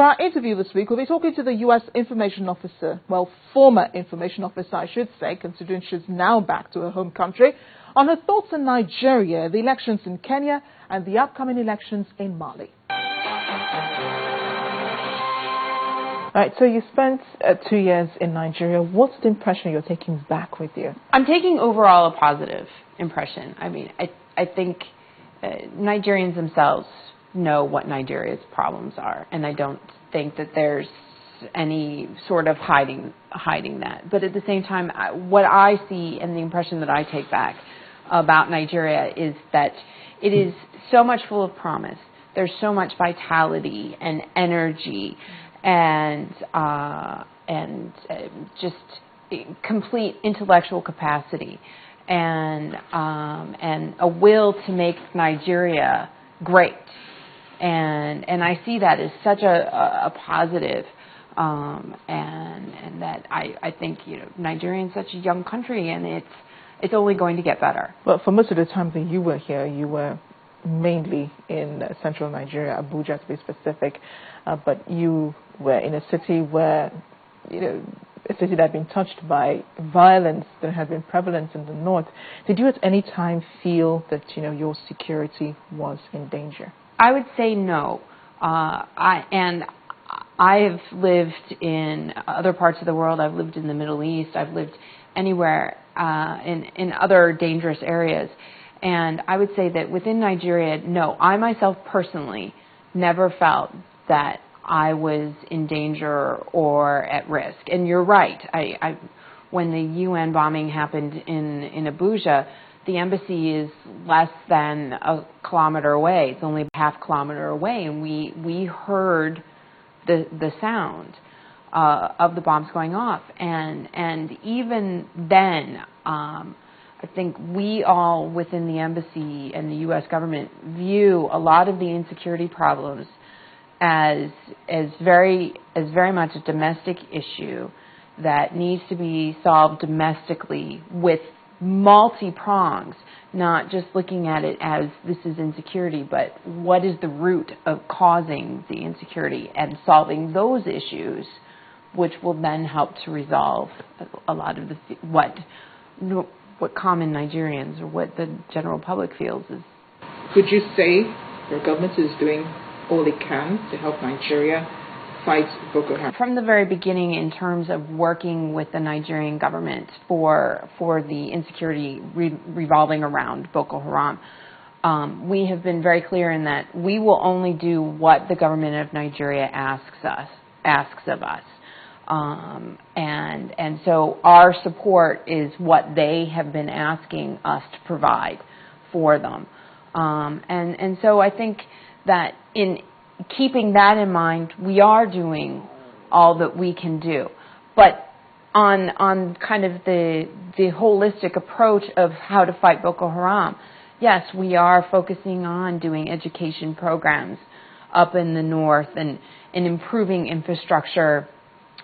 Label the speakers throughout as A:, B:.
A: For our interview this week, we'll be talking to the U.S. information officer, well, former information officer, I should say, considering she's now back to her home country, on her thoughts on Nigeria, the elections in Kenya, and the upcoming elections in Mali. All right, so you spent 2 years in Nigeria. What's the impression you're taking back with you?
B: I'm taking overall a positive impression. I mean, I think Nigerians themselves know what Nigeria's problems are, and I don't think that there's any sort of hiding that. But at the same time, what I see and the impression that I take back about Nigeria is that it is so much full of promise. There's so much vitality and energy and just complete intellectual capacity and a will to make Nigeria great. And I see that as such a positive, and that I think, you know, Nigeria is such a young country, and it's only going to get better.
A: Well, for most of the time that you were here, you were mainly in central Nigeria, Abuja to be specific, but you were in a city where, you know, a city that had been touched by violence that had been prevalent in the north. Did you at any time feel that, you know, your security was in danger?
B: I would say no. I have lived in other parts of the world. I've lived in the Middle East. I've lived anywhere in other dangerous areas. And I would say that within Nigeria, no, I myself personally never felt that I was in danger or at risk. And you're right. When the UN bombing happened in Abuja, the embassy is less than a kilometer away. It's only half a kilometer away, and we heard the sound of the bombs going off. And even then, I think we all within the embassy and the U.S. government view a lot of the insecurity problems as very much a domestic issue that needs to be solved domestically with multi-prongs, not just looking at it as this is insecurity, but what is the root of causing the insecurity and solving those issues, which will then help to resolve a lot of what common Nigerians or what the general public feels is.
A: Could you say your government is doing all it can to help Nigeria fight Boko Haram?
B: From the very beginning, in terms of working with the Nigerian government for the insecurity revolving around Boko Haram, we have been very clear in that we will only do what the government of Nigeria asks of us. And so our support is what they have been asking us to provide for them. And so I think that in keeping that in mind, we are doing all that we can do. But on kind of the holistic approach of how to fight Boko Haram, yes, we are focusing on doing education programs up in the north and improving infrastructure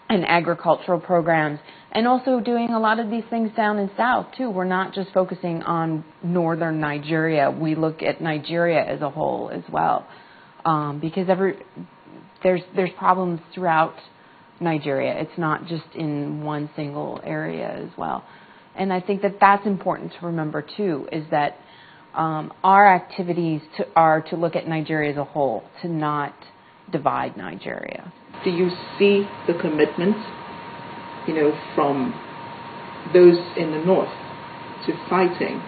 B: and agricultural programs, and also doing a lot of these things down in south too. We're not just focusing on northern Nigeria. We look at Nigeria as a whole as well, because there's problems throughout Nigeria. It's not just in one single area as well. And I think that that's important to remember too, is that our activities are to look at Nigeria as a whole, to not divide Nigeria.
A: Do you see the commitment, you know, from those in the north to fighting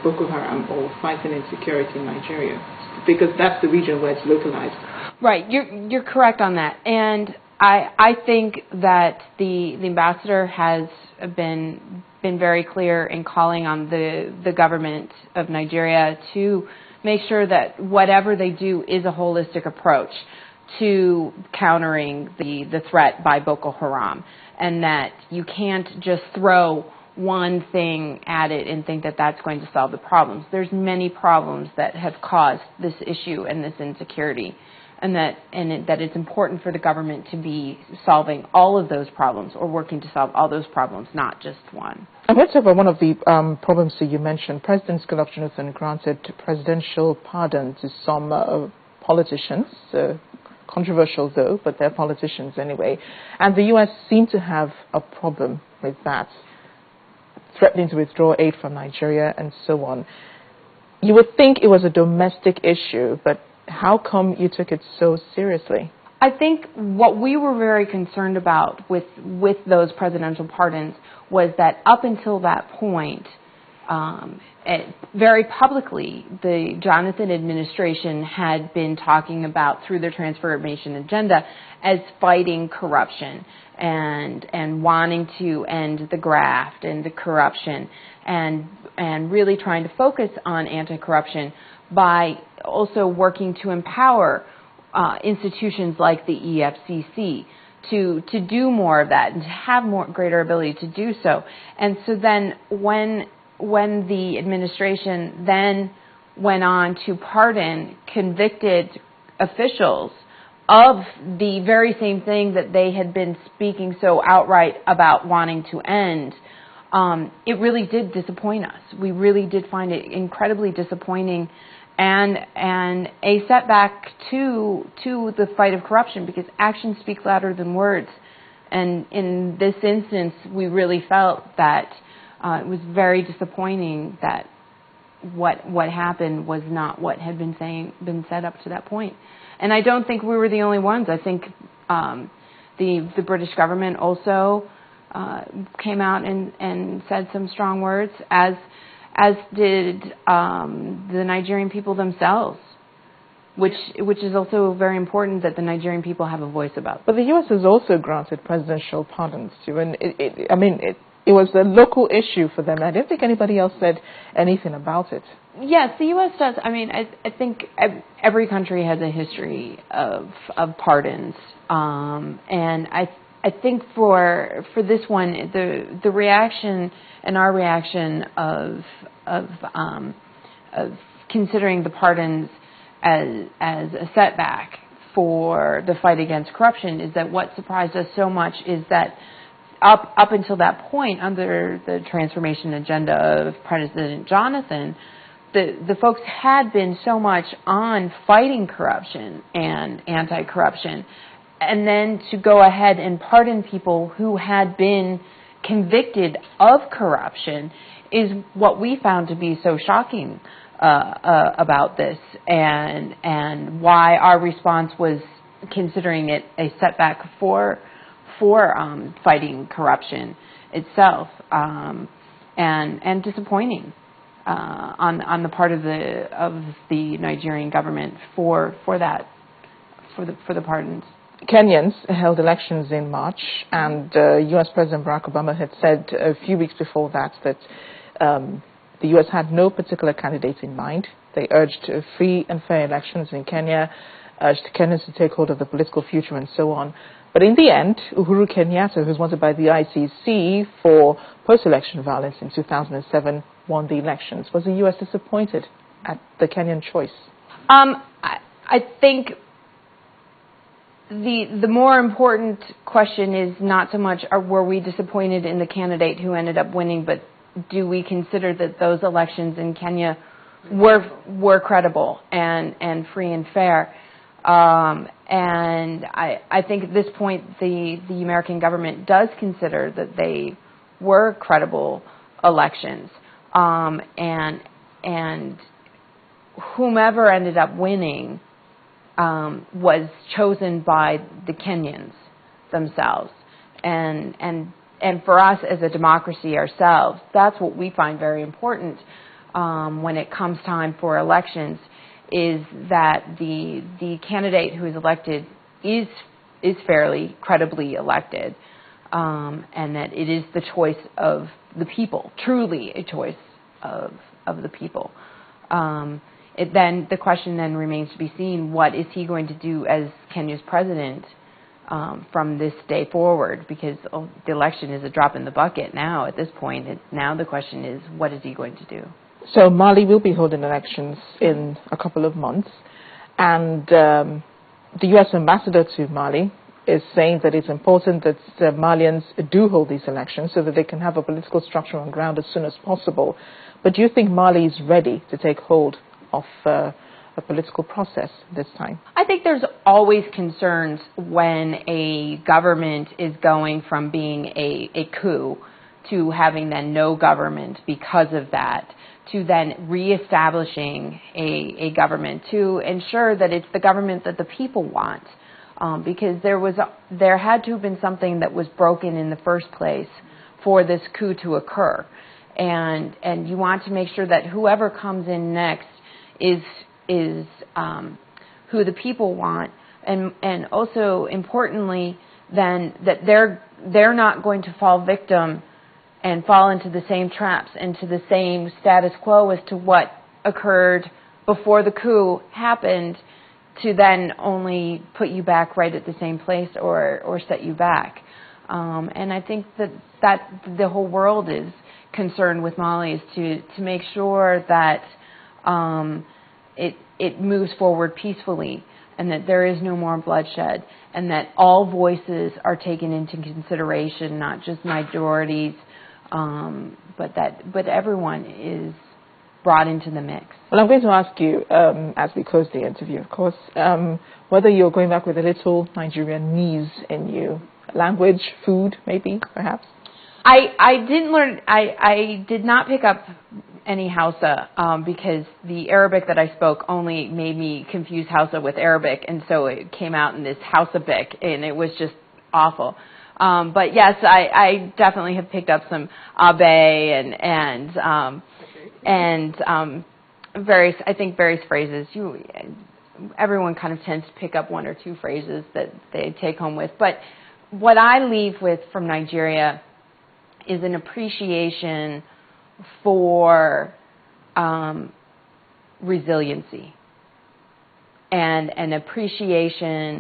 A: Boko Haram or fighting insecurity in Nigeria? Because that's the region where it's localized.
B: Right, you're correct on that. And I think that the ambassador has been very clear in calling on the government of Nigeria to make sure that whatever they do is a holistic approach to countering the threat by Boko Haram, and that you can't just throw one thing at it and think that that's going to solve the problems. There's many problems that have caused this issue and this insecurity, and that it's important for the government to be solving all of those problems or working to solve all those problems, not just one.
A: And let's talk about one of the problems that you mentioned. President Goodluck Jonathan granted presidential pardon to some politicians, controversial though, but they're politicians anyway. And the U.S. seemed to have a problem with that, threatening to withdraw aid from Nigeria and so on. You would think it was a domestic issue, but how come you took it so seriously?
B: I think what we were very concerned about with those presidential pardons was that up until that point, very publicly, the Jonathan administration had been talking about, through their transformation agenda, as fighting corruption and wanting to end the graft and the corruption and really trying to focus on anti-corruption by also working to empower institutions like the EFCC to do more of that and to have greater ability to do so. And so then when the administration then went on to pardon convicted officials of the very same thing that they had been speaking so outright about wanting to end, it really did disappoint us. We really did find it incredibly disappointing and a setback to the fight of corruption, because actions speak louder than words. And in this instance, we really felt that it was very disappointing that what happened was not what had been said up to that point. And I don't think we were the only ones. I think the British government also came out and said some strong words, as did the Nigerian people themselves, which is also very important that the Nigerian people have a voice about.
A: But the U.S. has also granted presidential pardons too, and it was a local issue for them. I don't think anybody else said anything about it.
B: Yes, the U.S. does. I mean, I think every country has a history of pardons, and I think for this one, the reaction and our reaction of considering the pardons as a setback for the fight against corruption is that what surprised us so much is that up until that point, under the transformation agenda of President Jonathan, the folks had been so much on fighting corruption and anti-corruption, and then to go ahead and pardon people who had been convicted of corruption is what we found to be so shocking about this, and why our response was considering it a setback for fighting corruption itself, and disappointing on the part of the Nigerian government for the pardons.
A: Kenyans held elections in March, and U.S. President Barack Obama had said a few weeks before that the U.S. had no particular candidate in mind. They urged free and fair elections in Kenya, urged Kenyans to take hold of the political future and so on. But in the end, Uhuru Kenyatta, who's wanted by the ICC for post-election violence in 2007, won the elections. Was the U.S. disappointed at the Kenyan choice?
B: I think the more important question is not so much were we disappointed in the candidate who ended up winning, but do we consider that those elections in Kenya were credible and free and fair? And I think at this point the American government does consider that they were credible elections, and whomever ended up winning was chosen by the Kenyans themselves, and for us as a democracy ourselves, that's what we find very important when it comes time for elections, is that the candidate who is elected is fairly, credibly elected, and that it is the choice of the people, truly a choice of the people. Then the question then remains to be seen: what is he going to do as Kenya's president from this day forward? Because the election is a drop in the bucket now. At this point, now the question is, what is he going to do?
A: So Mali will be holding elections in a couple of months, and the U.S. ambassador to Mali is saying that it's important that Malians do hold these elections so that they can have a political structure on ground as soon as possible. But do you think Mali is ready to take hold of a the political process this time?
B: I think there's always concerns when a government is going from being a coup to having then no government because of that, to then reestablishing a government to ensure that it's the government that the people want. Because there had to have been something that was broken in the first place for this coup to occur. And you want to make sure that whoever comes in next is who the people want, and also importantly then that they're not going to fall victim and fall into the same traps, into the same status quo as to what occurred before the coup happened, to then only put you back right at the same place or set you back. And I think that the whole world is concerned with Mali, is to make sure that it moves forward peacefully, and that there is no more bloodshed, and that all voices are taken into consideration, not just majorities, but everyone is brought into the mix.
A: Well, I'm going to ask you, as we close the interview, of course, whether you're going back with a little Nigerian knees in you, language, food, maybe, perhaps.
B: I didn't learn. I did not pick up any Hausa because the Arabic that I spoke only made me confuse Hausa with Arabic, and so it came out in this Hausa-bic, and it was just awful. But yes, I definitely have picked up some abe and various phrases. Everyone kind of tends to pick up one or two phrases that they take home with. But what I leave with from Nigeria is an appreciation for resiliency and an appreciation